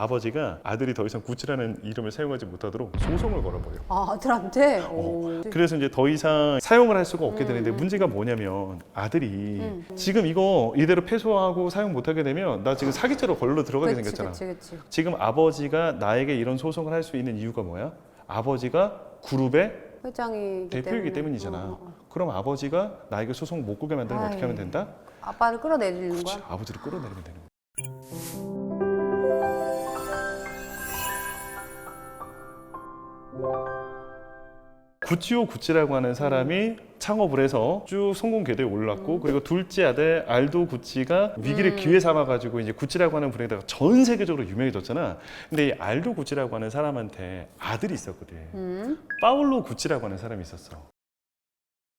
아버지가 아들이 더 이상 구찌라는 이름을 사용하지 못하도록 소송을 걸어버려. 아, 아들한테? 그래서 이제 더 이상 사용을 할 수가 없게 되는데 문제가 뭐냐면 아들이 지금 이거 이대로 패소하고 사용 못하게 되면 나 지금 사기죄로 걸로 들어가게 그치, 생겼잖아. 그치. 지금 아버지가 나에게 이런 소송을 할 수 있는 이유가 뭐야? 아버지가 그룹의 회장이기 대표이기 때문이잖아. 그럼 아버지가 나에게 소송 못 걸게 만들면 어떻게 하면 된다? 아빠를 끌어내리는 그렇지, 거야? 아버지를 끌어내리면 되는 거야. 구찌오 구찌라고 하는 사람이 창업을 해서 쭉 성공 궤도에 올랐고 그리고 둘째 아들 알도 구찌가 위기를 기회 삼아가지고 이제 구찌라고 하는 브랜드가 전 세계적으로 유명해졌잖아. 근데 이 알도 구찌라고 하는 사람한테 아들이 있었거든. 파울로 구찌라고 하는 사람이 있었어.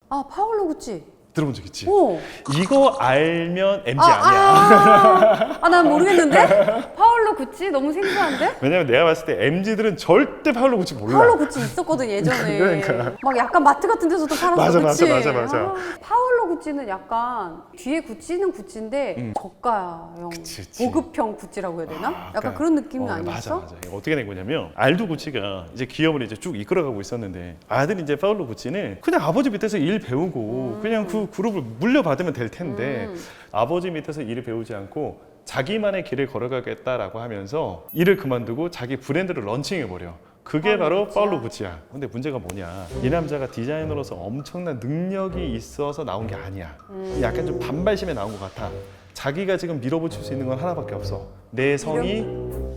아, 파울로 구찌. 들어본 적 있지? 오. 이거 알면 MG 아니야. 난 모르겠는데? 파울로 구찌? 너무 생소한데? 왜냐면 내가 봤을 때 MG들은 절대 파울로 구찌 몰라. 파울로 구찌 있었거든, 예전에. 그러니까. 막 약간 마트 같은 데서도 팔았어, 맞아, 구찌. 맞아. 파울로 구찌는 약간 뒤에 구찌는 구찌인데 저가형, 그치. 고급형 구찌라고 해야 되나? 약간 그러니까, 그런 느낌이 아니었어? 맞아. 어떻게 된 거냐면 알도 구찌가 이제 기업을 이제 쭉 이끌어가고 있었는데 아들이 이제 파울로 구찌는 그냥 아버지 밑에서 일 배우고 그냥 그 그룹을 물려받으면 될 텐데 아버지 밑에서 일을 배우지 않고 자기만의 길을 걸어가겠다라고 하면서 일을 그만두고 자기 브랜드를 런칭해버려. 그게 바로 파울로 구찌야. 근데 문제가 뭐냐, 이 남자가 디자이너로서 엄청난 능력이 있어서 나온 게 아니야. 약간 좀 반발심에 나온 것 같아. 자기가 지금 밀어붙일 수 있는 건 하나밖에 없어. 내 성이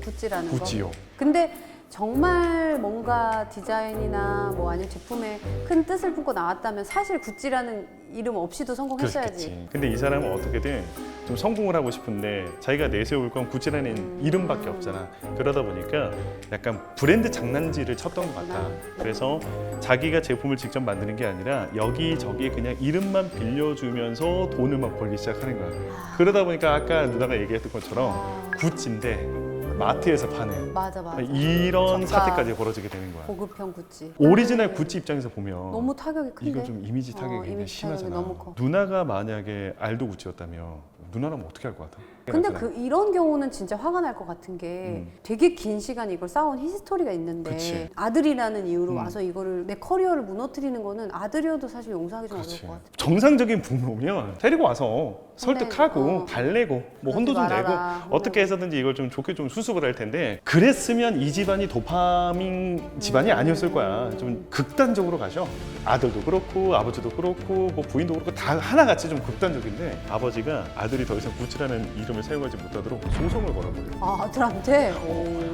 구찌라는 구찌요. 거. 근데 정말 뭔가 디자인이나 뭐 아니면 제품에 큰 뜻을 품고 나왔다면 사실 구찌라는 이름 없이도 성공했어야지. 그렇겠지. 근데 이 사람은 어떻게든 좀 성공을 하고 싶은데 자기가 내세울 건 구찌라는 이름밖에 없잖아. 그러다 보니까 약간 브랜드 장난질을 쳤던 것 같아. 그래서 자기가 제품을 직접 만드는 게 아니라 여기저기 그냥 이름만 빌려주면서 돈을 막 벌기 시작하는 거야. 그러다 보니까 아까 누나가 얘기했던 것처럼 구찌인데 마트에서 파는 맞아. 이런 저가 사태까지 벌어지게 되는 거야. 고급형 구찌. 오리지널 구찌 입장에서 보면 너무 타격이 큰데? 이거 좀 이미지 타격이 굉장히 이미지 타격이 심하잖아. 너무 커. 누나가 만약에 알도 구찌였다면 누나라면 어떻게 할 것 같아? 근데 이런 경우는 진짜 화가 날 것 같은 게 되게 긴 시간 이걸 쌓아온 히스토리가 있는데 그치. 아들이라는 이유로 와서 이거를 내 커리어를 무너뜨리는 거는 아들이어도 사실 용서하기 좀 그렇지. 어려울 것 같아. 정상적인 부모면 데리고 와서 설득하고 달래고 뭐 그러지 혼도 좀 내고 말아라. 어떻게 해서든지 이걸 좀 좋게 좀 수습을 할 텐데 그랬으면 이 집안이 도파민 집안이 아니었을 거야. 좀 극단적으로 가죠. 아들도 그렇고 아버지도 그렇고 뭐 부인도 그렇고 다 하나같이 좀 극단적인데 아버지가 아들이 더 이상 구찌라는 이름을 사용하지 못하도록 소송을 걸어버려. 아, 아들한테?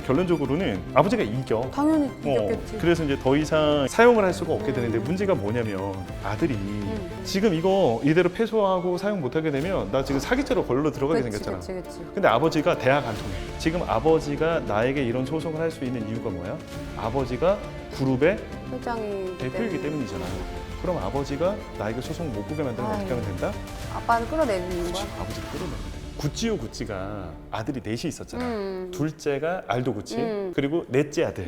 결론적으로는 아버지가 이겨. 당연히 이겼겠지. 그래서 이제 더 이상 사용을 할 수가 없게 되는데 문제가 뭐냐면 아들이 지금 이거 이대로 패소하고 사용 못하게 되면 나 지금 사기죄로 걸로 들어가게 생겼잖아. 그치. 근데 아버지가 대학 안 통해. 지금 아버지가 나에게 이런 소송을 할 수 있는 이유가 뭐야? 아버지가 그룹의 회장이기 대표이기 때문이잖아. 그럼 아버지가 나에게 소송 못 걸게 만들면 어떻게 하면 된다? 아빠를 끌어내리는 거야? 아버지를 끌어내면 돼. 구찌오 구찌가 아들이 넷이 있었잖아. 둘째가 알도 구찌, 그리고 넷째 아들.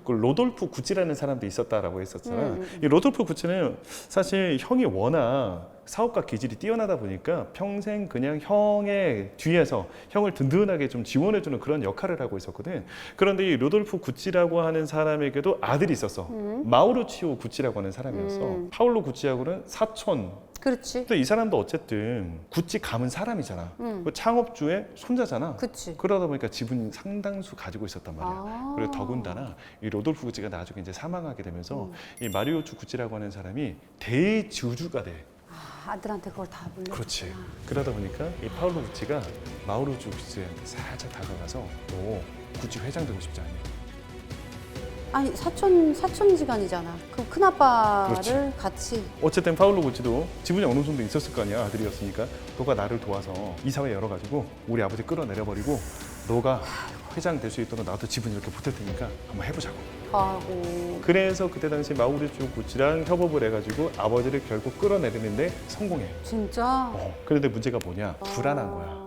그 로돌프 구찌라는 사람도 있었다라고 했었잖아. 이 로돌프 구찌는 사실 형이 워낙 사업가 기질이 뛰어나다 보니까 평생 그냥 형의 뒤에서 형을 든든하게 좀 지원해주는 그런 역할을 하고 있었거든. 그런데 이 로돌프 구찌라고 하는 사람에게도 아들이 있었어. 마우르치오 구찌라고 하는 사람이었어. 파울로 구찌하고는 사촌. 그렇지. 또 이 사람도 어쨌든 구찌 가문 사람이잖아. 그 창업주의 손자잖아. 그치. 그러다 보니까 지분 상당수 가지고 있었단 말이야. 아. 그리고 더군다나 이 로돌프 구찌가 나중에 이제 사망하게 되면서 이 마리오추 구찌라고 하는 사람이 대주주가 돼. 아들한테 그걸 다 물려. 그렇지. 그러다 보니까 이 파울로 구찌가 마우르추 구찌한테 살짝 다가가서 너 구찌 회장 되고 싶지 않냐? 아니 사촌지간이잖아. 그럼 큰 아빠를 그렇지. 같이. 어쨌든 파울로 구찌도 지분이 어느 정도 있었을 거 아니야. 아들이었으니까 너가 나를 도와서 이사회 열어가지고 우리 아버지 끌어내려버리고 너가 회장 될 수 있도록 나도 지분 이렇게 보탤 테니까 한번 해보자고. 하고. 그래서 그때 당시 마우리추 구찌랑 협업을 해가지고 아버지를 결국 끌어내리는데 성공해. 진짜? 그런데 문제가 뭐냐? 불안한 거야.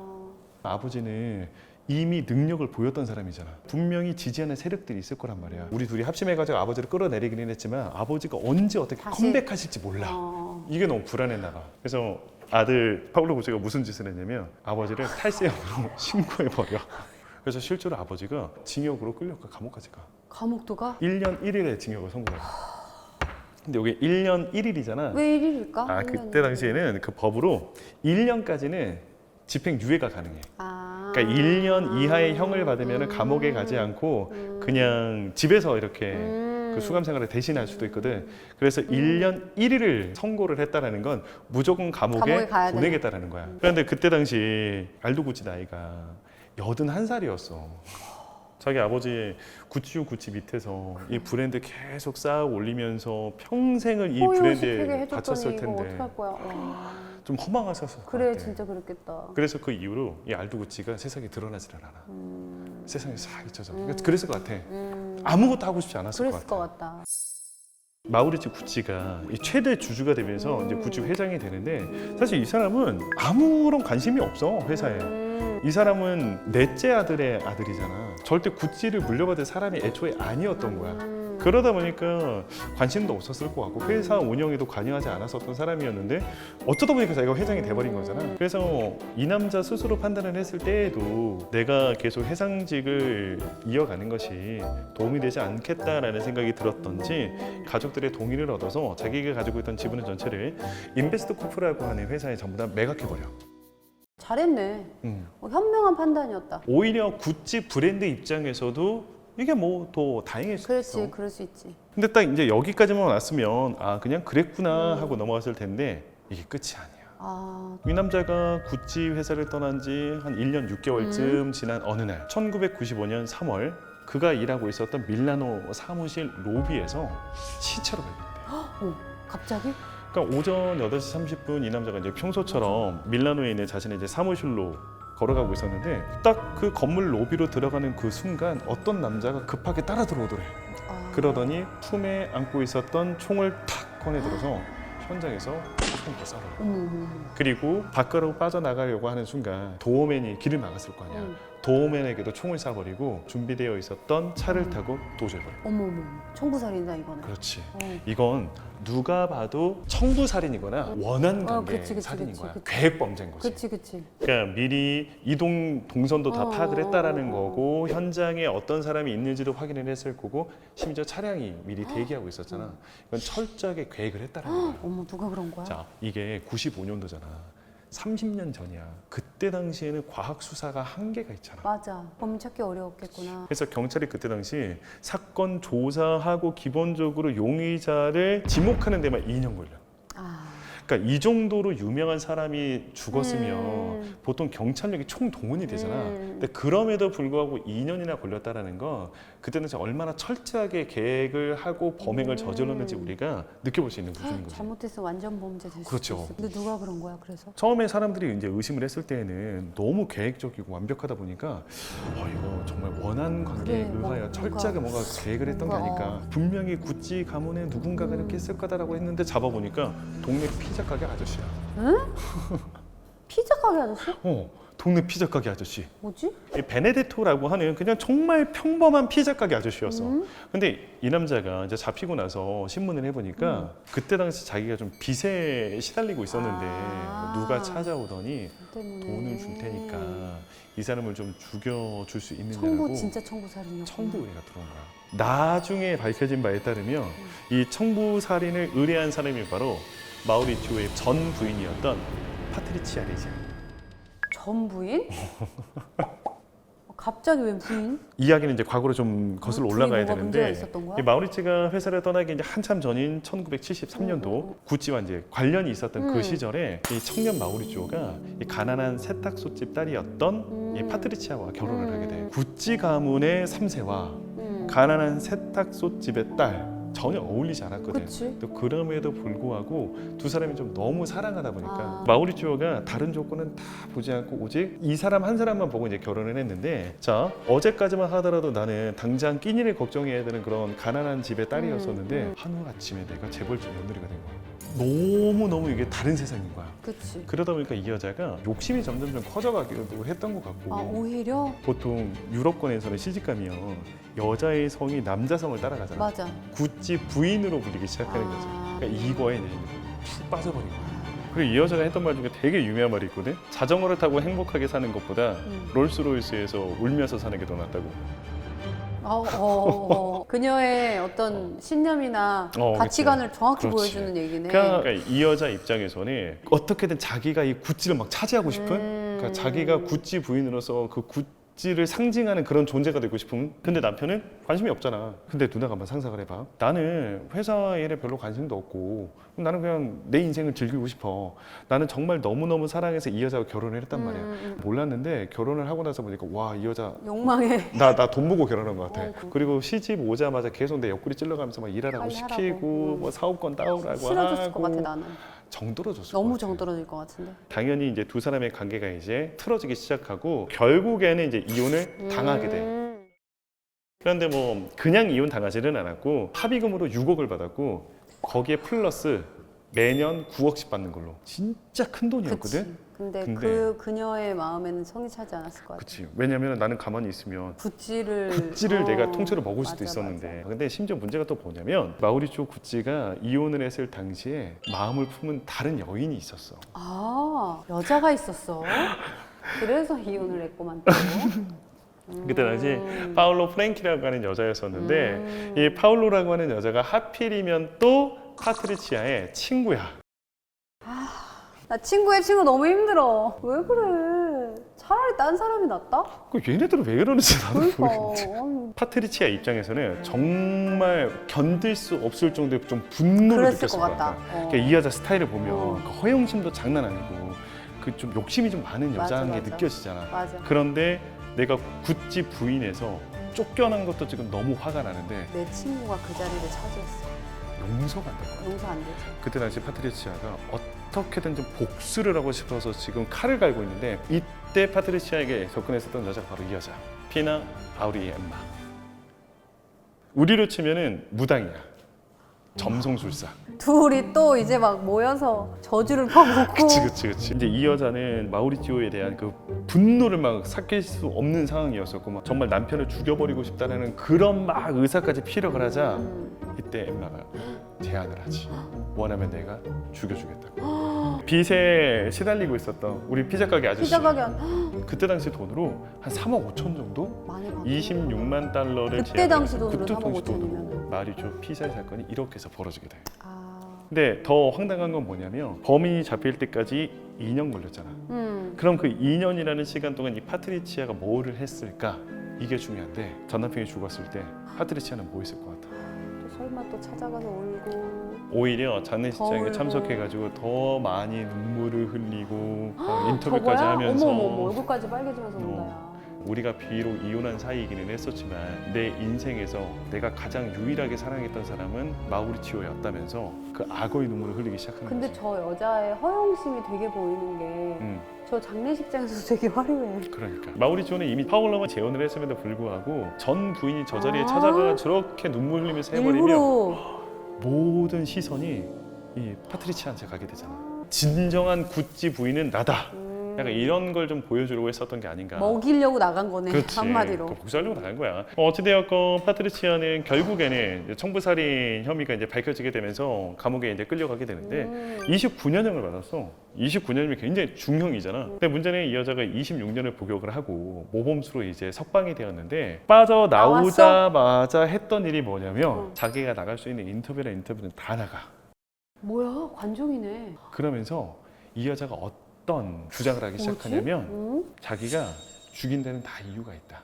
아버지는 이미 능력을 보였던 사람이잖아. 분명히 지지하는 세력들이 있을 거란 말이야. 우리 둘이 합심해가지고 아버지를 끌어내리기는 했지만 아버지가 언제 어떻게 다시? 컴백하실지 몰라. 이게 너무 불안했나 봐. 그래서 아들 파울로 구찌가 무슨 짓을 했냐면 아버지를 탈세형으로 신고해버려. 그래서 실제로 아버지가 징역으로 끌려가 감옥까지 가. 감옥도 가? 1년 1일의 징역을 선고해요. 근데 여기 1년 1일이잖아. 왜 1일일까? 아, 그때 당시에는 그 법으로 1년까지는 집행유예가 가능해. 그러니까 1년 이하의 형을 받으면 감옥에 가지 않고 그냥 집에서 이렇게 그 수감 생활을 대신할 수도 있거든. 그래서 1년 1일을 선고를 했다라는 건 무조건 감옥에 가야 보내겠다라는 거야. 그런데 그때 당시 알도 구치 나이가 81살이었어. 자기 아버지 구찌 구찌 밑에서 이 브랜드 계속 쌓아 올리면서 평생을 이 브랜드에 바쳤을 텐데 어떡할 거야? 와. 좀 허망하셨을 것 그래 같아. 진짜 그랬겠다. 그래서 그 이후로 이 알도 구찌가 세상에 드러나지를 않아. 세상에 싹 잊혀져. 그랬을 것 같아. 아무것도 하고 싶지 않았을 그랬을 것 것 같아. 같다. 마우리츠 구찌가 이 최대 주주가 되면서 이제 구찌 회장이 되는데 사실 이 사람은 아무런 관심이 없어 회사에. 이 사람은 넷째 아들의 아들이잖아. 절대 구찌를 물려받을 사람이 애초에 아니었던 거야. 그러다 보니까 관심도 없었을 것 같고 회사 운영에도 관여하지 않았었던 사람이었는데 어쩌다 보니까 자기가 회장이 돼버린 거잖아. 그래서 이 남자 스스로 판단을 했을 때에도 내가 계속 회장직을 이어가는 것이 도움이 되지 않겠다라는 생각이 들었던지 가족들의 동의를 얻어서 자기가 가지고 있던 지분의 전체를 인베스트 코프라고 하는 회사에 전부 다 매각해버려. 잘했네. 현명한 판단이었다. 오히려 구찌 브랜드 입장에서도 이게 뭐 더 다행일 수 그렇지, 있어. 그럴 수 있지. 근데 딱 이제 여기까지만 왔으면 아 그냥 그랬구나 하고 넘어갔을 텐데 이게 끝이 아니야. 아, 이 남자가 구찌 회사를 떠난 지 한 1년 6개월쯤 지난 어느 날 1995년 3월 그가 일하고 있었던 밀라노 사무실 로비에서 시체로 발견돼. 어, 갑자기? 그러니까 오전 8시 30분 이 남자가 이제 평소처럼 밀라노에 있는 자신의 이제 사무실로 걸어가고 있었는데 딱 그 건물 로비로 들어가는 그 순간 어떤 남자가 급하게 따라 들어오더래. 그러더니 품에 안고 있었던 총을 탁 꺼내 들어서 현장에서 총을 쏴라. 어머. 그리고 밖으로 빠져나가려고 하는 순간 도어맨이 길을 막았을 거 아니야. 도어맨에게도 총을 쏴버리고 준비되어 있었던 차를 타고 도주해버려. 어머. 청부살인다 이거는. 그렇지. 어. 이건 누가 봐도 청부살인이거나 원한 관계 그치, 살인인 거야. 그치. 계획 범죄인 거지. 그치. 그러니까 미리 이동 동선도 다 파악을 했다라는 어. 거고 현장에 어떤 사람이 있는지도 확인을 했을 거고 심지어 차량이 미리 대기하고 있었잖아. 이건 철저하게 계획을 했다라는 거야. 어머, 누가 그런 거야? 자, 이게 95년도잖아. 30년 전이야. 그때 당시에는 과학 수사가 한계가 있잖아. 맞아. 범인 찾기 어려웠겠구나. 그래서 경찰이 그때 당시 사건 조사하고 기본적으로 용의자를 지목하는 데만 2년 걸려. 아, 그러니까 이 정도로 유명한 사람이 죽었으면 보통 경찰력이 총동원이 되잖아. 근데 그럼에도 불구하고 2년이나 걸렸다라는 건 그때는 진짜 얼마나 철저하게 계획을 하고 범행을 저질렀는지 우리가 느껴볼 수 있는 부분인 거죠. 잘못해서 완전 범죄 될 수도 그렇죠. 있어. 근데 누가 그런 거야? 그래서? 처음에 사람들이 이제 의심을 했을 때에는 너무 계획적이고 완벽하다 보니까 이거 정말 원한 관계에 그래, 의하여 뭔가, 철저하게 뭔가 계획을 했던 게 뭔가, 아닐까. 분명히 구찌 가문에 누군가가 이렇게 했을 거다라고 했는데 잡아보니까 동네 피자 가게 아저씨야. 피자 가게 아저씨? 동네 피자 가게 아저씨. 뭐지? 이 베네데토라고 하는 그냥 정말 평범한 피자 가게 아저씨였어. 근데 이 남자가 이제 잡히고 나서 신문을 해보니까 그때 당시 자기가 좀 빚에 시달리고 있었는데 누가 찾아오더니 때문에. 돈을 줄 테니까 이 사람을 좀 죽여줄 수 있느냐고 청부 진짜 청부살인이었구나. 청부 의뢰가 들어온 거야. 나중에 밝혀진 바에 따르면 이 청부 살인을 의뢰한 사람이 바로 마우리티오의 전 부인이었던 파트리치아 레지아. 전 부인? 갑자기 웬 부인? 이야기는 이제 과거로 좀 거슬러 둘이 올라가야 뭐가 문제가 되는데 있었던 거야? 이 마우리치가 회사를 떠나기 이제 한참 전인 1973년도 구찌와 이제 관련이 있었던 그 시절에 이 청년 마우리치오가 이 가난한 세탁소집 딸이었던 이 파트리치아와 결혼을 하게 돼. 구찌 가문의 3세와 가난한 세탁소집의 딸 전혀 어울리지 않았거든. 그치? 또 그럼에도 불구하고 두 사람이 좀 너무 사랑하다 보니까 마우리치오가 다른 조건은 다 보지 않고 오직 이 사람 한 사람만 보고 이제 결혼을 했는데 자 어제까지만 하더라도 나는 당장 끼니를 걱정해야 되는 그런 가난한 집의 딸이었었는데 하루아침에 내가 재벌집 며느리가 된 거야. 너무너무 이게 다른 세상인 거야. 그치. 그러다 보니까 이 여자가 욕심이 점점 좀 커져가기도 했던 것 같고 오히려? 보통 유럽권에서는 시집가면 여자의 성이 남자 성을 따라가잖아. 맞아. 구찌 부인으로 불리기 시작하는 거지. 아. 그러니까 이거에 이제 푹 빠져버린 거야. 그리고 이 여자가 했던 말 중에 되게 유명한 말이 있거든. 자전거를 타고 행복하게 사는 것보다 롤스로이스에서 울면서 사는 게 더 낫다고. 그녀의 어떤 신념이나 가치관을 그치. 정확히 그렇지. 보여주는 얘기네. 그러니까 이 여자 입장에서는 어떻게든 자기가 이 구찌를 막 차지하고 싶은, 그러니까 자기가 구찌 부인으로서 그 구찌를 상징하는 그런 존재가 되고 싶은. 근데 남편은 관심이 없잖아. 근데 누나가 한번 상상을 해봐. 나는 회사 일에 별로 관심도 없고 나는 그냥 내 인생을 즐기고 싶어. 나는 정말 너무너무 사랑해서 이 여자와 결혼을 했단 말이야. 몰랐는데 결혼을 하고 나서 보니까 와, 이 여자 욕망에 나 돈 보고 결혼한 것 같아. 그- 그리고 시집 오자마자 계속 내 옆구리 찔러가면서 막 일하라고 빨리 시키고 하라고. 뭐 사업권 따오라고 싫어졌을 하고 것 같아 나는. 정들어졌을 너무 것 같아. 정떨어질 것 같은데. 당연히 이제 두 사람의 관계가 이제 틀어지기 시작하고 결국에는 이제 이혼을 당하게 돼. 그런데 뭐 그냥 이혼 당하지는 않았고 합의금으로 6억을 받았고 거기에 플러스 매년 9억씩 받는 걸로. 진짜 큰 돈이었거든. 그치. 근데 근데- 그 그녀의 마음에는 성이 차지 않았을 것 같아. 그치. 왜냐면 나는 가만히 있으면 구찌를 내가 통째로 먹을 수도 맞아, 있었는데. 맞아. 근데 심지어 문제가 또 뭐냐면 마우리cio 구찌가 이혼을 했을 당시에 마음을 품은 다른 여인이 있었어. 아, 여자가 있었어. 그래서 이혼을 했구만 또. 그때 당시 파울로 프랭키라고 하는 여자였었는데 이 파울로라고 하는 여자가 하필이면 또 파트리치아의 친구야. 나 친구의 친구 너무 힘들어. 왜 그래? 차라리 딴 사람이 낫다? 그 얘네들은 왜 그러는지 나도 그러니까. 모르겠지. 아니, 파트리치아 입장에서는 정말 견딜 수 없을 정도의 좀 분노를 그랬을 느꼈을 것 것 같아. 같다. 그러니까 이 여자 스타일을 보면 어. 그 허영심도 장난 아니고 그 좀 욕심이 좀 많은 맞아, 여자인 게 맞아. 느껴지잖아. 맞아. 그런데 내가 구찌 부인에서 쫓겨난 것도 지금 너무 화가 나는데 내 친구가 그 자리를 차지했어. 용서가 안 될 거야. 용서 안 되지. 그때 당시 파트리치아가 어떻게든 좀 복수를 하고 싶어서 지금 칼을 갈고 있는데 이때 파트리치아에게 접근했었던 여자가 바로 이 여자. 피나 아우리 엠마. 우리로 치면은 무당이야. 점성술사. 둘이 또 이제 막 모여서 저주를 퍼붓고. 그치. 이제 이 여자는 마우리치오에 대한 그 분노를 막 삭힐 수 없는 상황이었었고 막 정말 남편을 죽여버리고 싶다는 그런 막 의사까지 피력을 하자 이때 엠마가 제안을 하지. 원하면 내가 죽여주겠다고. 빚에 시달리고 있었던 우리 피자 가게 아저씨. 피자 가게 한 그때 당시 돈으로 한 3억 5천 정도? 많이 받고. 26만 달러를 그때 제안을 당시 했어. 돈으로 그때 3억 당시 5천이면은. 마리조 피살 사건이 이렇게 해서 벌어지게 돼. 아, 근데 더 황당한 건 뭐냐면 범인이 잡힐 때까지 2년 걸렸잖아. 그럼 그 2년이라는 시간 동안 이 파트리치아가 뭐를 했을까? 이게 중요한데 전 남편이 죽었을 때 파트리치아는 뭐 했을 것 같아? 또 설마 또 찾아가서 울고. 오히려 장례식장에 더 울고. 참석해가지고 더 많이 눈물을 흘리고 인터뷰까지 저거야? 하면서 어머 얼굴까지 빨개지면서 운다야. 우리가 비록 이혼한 사이이기는 했었지만 내 인생에서 내가 가장 유일하게 사랑했던 사람은 마우리치오였다면서 그 악어의 눈물을 흘리기 시작하는 근데 거지. 저 여자의 허영심이 되게 보이는 게 저 장례식장에서 되게 화려해. 그러니까 마우리치오는 이미 파울러만 재혼을 했음에도 불구하고 전 부인이 저 자리에 아. 찾아가 저렇게 눈물 흘리면서 해버리면 일부러. 모든 시선이 이 파트리치아한테 가게 되잖아. 진정한 구찌 부인은 나다. 약간 이런 걸 좀 보여주려고 했었던 게 아닌가. 먹이려고 나간 거네. 그렇지. 한마디로. 그 복수하려고 나간 거야. 어찌되었건 파트리치아는 결국에는 이제 청부살인 혐의가 이제 밝혀지게 되면서 감옥에 이제 끌려가게 되는데 29년형을 받았어. 29년이면 굉장히 중형이잖아. 근데 문제는 이 여자가 26년을 복역을 하고 모범수로 이제 석방이 되었는데 빠져나오자마자 했던 일이 뭐냐면 자기가 나갈 수 있는 인터뷰는 다 나가. 뭐야 관종이네. 그러면서 이 여자가 어떤 주장을 하기 시작하냐면 자기가 죽인 데는 다 이유가 있다.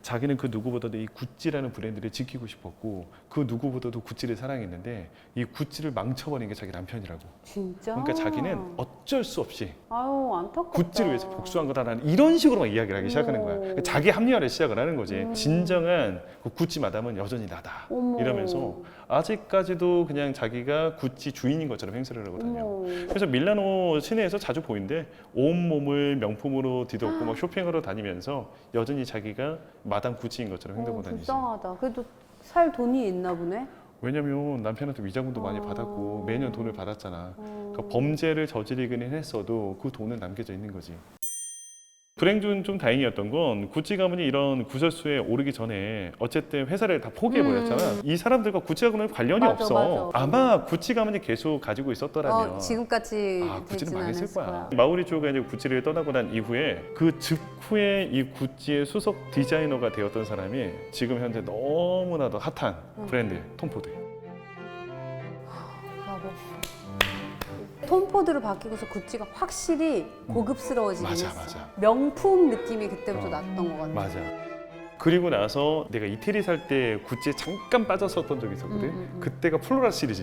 자기는 그 누구보다도 이 구찌라는 브랜드를 지키고 싶었고 그 누구보다도 구찌를 사랑했는데 이 구찌를 망쳐버린 게 자기 남편이라고. 진짜? 그러니까 자기는 어쩔 수 없이 아유 안타깝다. 구찌를 위해서 복수한 거다라는 이런 식으로 막 이야기를 하기 시작하는 거야. 어머. 그러니까 자기 합리화를 시작을 하는 거지. 진정한 그 구찌 마담은 여전히 나다. 어머. 이러면서 아직까지도 그냥 자기가 구찌 주인인 것처럼 행세를 하고 다녀. 어머. 그래서 밀라노 시내에서 자주 보이는데 온 몸을 명품으로 뒤덮고 막 쇼핑하러 다니면서 여전히 자기가 마담 구찌인 것처럼 행동하고 다니지. 불쌍하다. 그래도 살 돈이 있나 보네. 왜냐면 남편한테 위자금도 많이 받았고 매년 돈을 받았잖아. 그러니까 범죄를 저지르기는 했어도 그 돈은 남겨져 있는 거지. 불행 중 좀 다행이었던 건 구찌 가문이 이런 구설수에 오르기 전에 어쨌든 회사를 다 포기해버렸잖아. 이 사람들과 구찌 가문은 관련이 맞아, 없어. 맞아. 아마 구찌 가문이 계속 가지고 있었더라면 지금까지 구찌는 되진 망했을 않았을 거야. 마우리쪼가 이제 구찌를 떠나고 난 이후에 그 직후에 이 구찌의 수석 디자이너가 되었던 사람이 지금 현재 너무나도 핫한 브랜드 톰포드. 브라보. 톰 포드를 바뀌고서 구찌가 확실히 고급스러워지긴 맞아, 했어. 맞아. 명품 느낌이 그때부터 났던 것 같아. 맞아. 그리고 나서 내가 이태리 살 때 구찌에 잠깐 빠졌었던 적이 있었거든. 그때가 플로라 시리즈.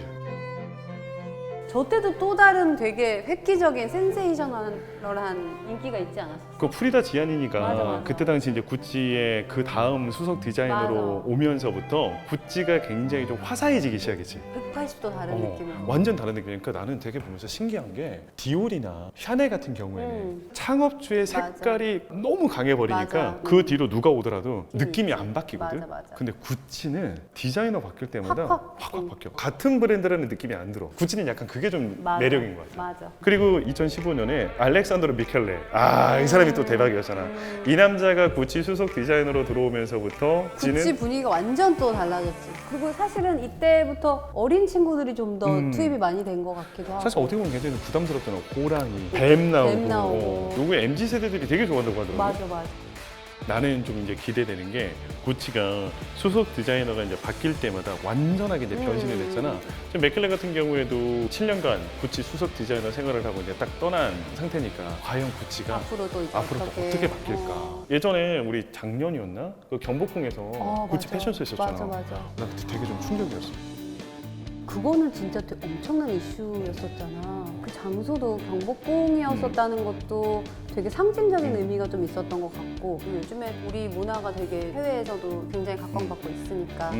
저 때도 또 다른 되게 획기적인 센세이셔널한 인기가 있지 않았어? 그 프리다 지아니니가 맞아. 그때 당시 이제 구찌의 그 다음 수석 디자이너로 맞아. 오면서부터 구찌가 굉장히 좀 화사해지기 시작했지. 180도 다른 느낌으로. 완전 다른 느낌이니까 나는 되게 보면서 신기한 게 디올이나 샤넬 같은 경우에는 창업주의 맞아. 색깔이 너무 강해버리니까 맞아. 그 뒤로 누가 오더라도 느낌이 안 바뀌거든. 맞아. 근데 구찌는 디자이너 바뀔 때마다 확. 확 바뀌어. 같은 브랜드라는 느낌이 안 들어. 구찌는 약간 그게 좀 맞아. 매력인 것 같아. 맞아. 그리고 2015년에 알렉산드로 미켈레, 이 사람이 또 대박이었잖아. 이 남자가 구찌 수석 디자이너로 들어오면서부터 구찌 분위기가 완전 또 달라졌지. 그리고 사실은 이때부터 어린 친구들이 좀 더 투입이 많이 된 것 같기도 하고. 사실 어떻게 보면 굉장히 부담스럽잖아. 호랑이, 뱀 나오고. 나오고. 요거 MZ 세대들이 되게 좋아한다고 하더라고. 맞아. 나는 좀 이제 기대되는 게 구찌가 수석 디자이너가 이제 바뀔 때마다 완전하게 이제 변신이 됐잖아. 지금 맥켈렌 같은 경우에도 7년간 구찌 수석 디자이너 생활을 하고 이제 딱 떠난 상태니까 과연 구찌가 앞으로도 이제 앞으로 또 어떻게 바뀔까? 예전에 우리 작년이었나? 그 경복궁에서 구찌 맞아. 패션쇼 있었잖아. 맞아. 나 그때 되게 좀 충격이었어. 그거는 진짜 엄청난 이슈였었잖아. 그 장소도 경복궁이었었다는 것도 되게 상징적인 의미가 좀 있었던 것 같고, 요즘에 우리 문화가 되게 해외에서도 굉장히 각광받고 있으니까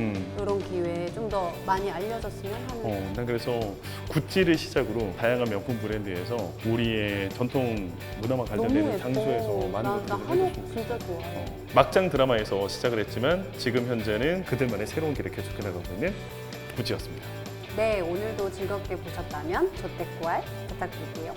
이런 기회에 좀 더 많이 알려졌으면 하는. 난 그래서 구찌를 시작으로 다양한 명품 브랜드에서 우리의 전통 문화와 너무 관련된 예뻐. 장소에서 많은 나 것들을 한옥 해줬으면 진짜 좋겠어. 좋아. 막장 드라마에서 시작을 했지만 지금 현재는 그들만의 새로운 길을 계속해 나가고 있는 구찌였습니다. 네, 오늘도 즐겁게 보셨다면 조태꾸알 부탁드릴게요.